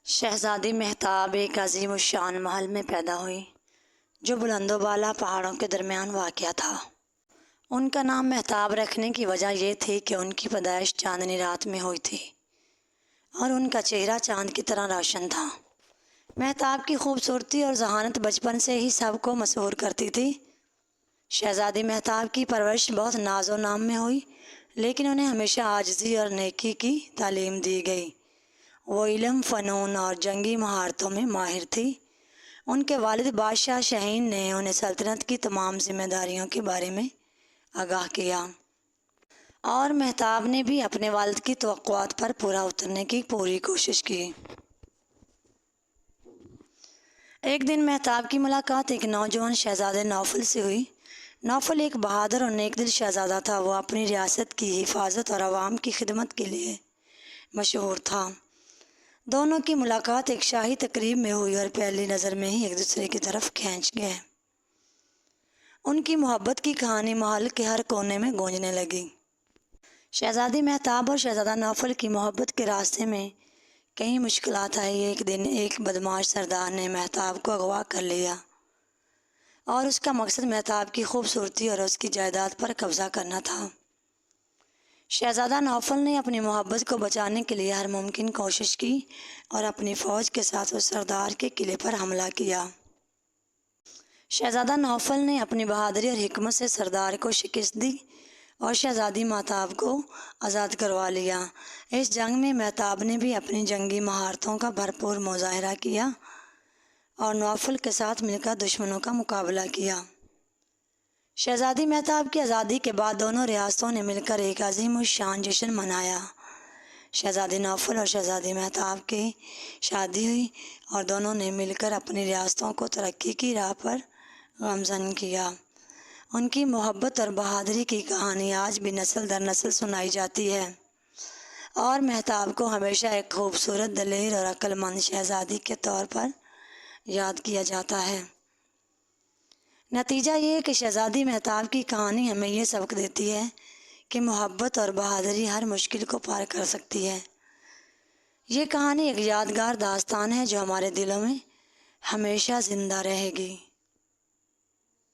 شہزادی مہتاب ایک عظیم الشان محل میں پیدا ہوئی جو بلند و بالا پہاڑوں کے درمیان واقع تھا۔ ان کا نام مہتاب رکھنے کی وجہ یہ تھی کہ ان کی پیدائش چاندنی رات میں ہوئی تھی اور ان کا چہرہ چاند کی طرح روشن تھا۔ مہتاب کی خوبصورتی اور ذہانت بچپن سے ہی سب کو مسحور کرتی تھی۔ شہزادی مہتاب کی پرورش بہت ناز و نام میں ہوئی، لیکن انہیں ہمیشہ عاجزی اور نیکی کی تعلیم دی گئی۔ وہ علم، فنون اور جنگی مہارتوں میں ماہر تھی۔ ان کے والد بادشاہ شاہین نے انہیں سلطنت کی تمام ذمہ داریوں کے بارے میں آگاہ کیا اور مہتاب نے بھی اپنے والد کی توقعات پر پورا اترنے کی پوری کوشش کی۔ ایک دن مہتاب کی ملاقات ایک نوجوان شہزادے نوفل سے ہوئی۔ نوفل ایک بہادر اور نیک دل شہزادہ تھا۔ وہ اپنی ریاست کی حفاظت اور عوام کی خدمت کے لیے مشہور تھا۔ دونوں کی ملاقات ایک شاہی تقریب میں ہوئی اور پہلی نظر میں ہی ایک دوسرے کی طرف کھینچ گئے۔ ان کی محبت کی کہانی محل کے ہر کونے میں گونجنے لگی۔ شہزادی مہتاب اور شہزادہ نوفل کی محبت کے راستے میں کئی مشکلات آئی۔ ایک دن ایک بدماش سردار نے مہتاب کو اغوا کر لیا اور اس کا مقصد مہتاب کی خوبصورتی اور اس کی جائیداد پر قبضہ کرنا تھا۔ شہزادہ نوفل نے اپنی محبت کو بچانے کے لیے ہر ممکن کوشش کی اور اپنی فوج کے ساتھ اس سردار کے قلعے پر حملہ کیا۔ شہزادہ نوفل نے اپنی بہادری اور حکمت سے سردار کو شکست دی اور شہزادی مہتاب کو آزاد کروا لیا۔ اس جنگ میں مہتاب نے بھی اپنی جنگی مہارتوں کا بھرپور مظاہرہ کیا اور نوفل کے ساتھ مل کر دشمنوں کا مقابلہ کیا۔ شہزادی مہتاب کی آزادی کے بعد دونوں ریاستوں نے مل کر ایک عظیم الشان جشن منایا۔ شہزادی نوفل اور شہزادی مہتاب کی شادی ہوئی اور دونوں نے مل کر اپنی ریاستوں کو ترقی کی راہ پر گامزن کیا۔ ان کی محبت اور بہادری کی کہانی آج بھی نسل در نسل سنائی جاتی ہے اور مہتاب کو ہمیشہ ایک خوبصورت، دلیر اور عقل مند شہزادی کے طور پر یاد کیا جاتا ہے۔ نتیجہ یہ ہے کہ شہزادی مہتاب کی کہانی ہمیں یہ سبق دیتی ہے کہ محبت اور بہادری ہر مشکل کو پار کر سکتی ہے۔ یہ کہانی ایک یادگار داستان ہے جو ہمارے دلوں میں ہمیشہ زندہ رہے گی۔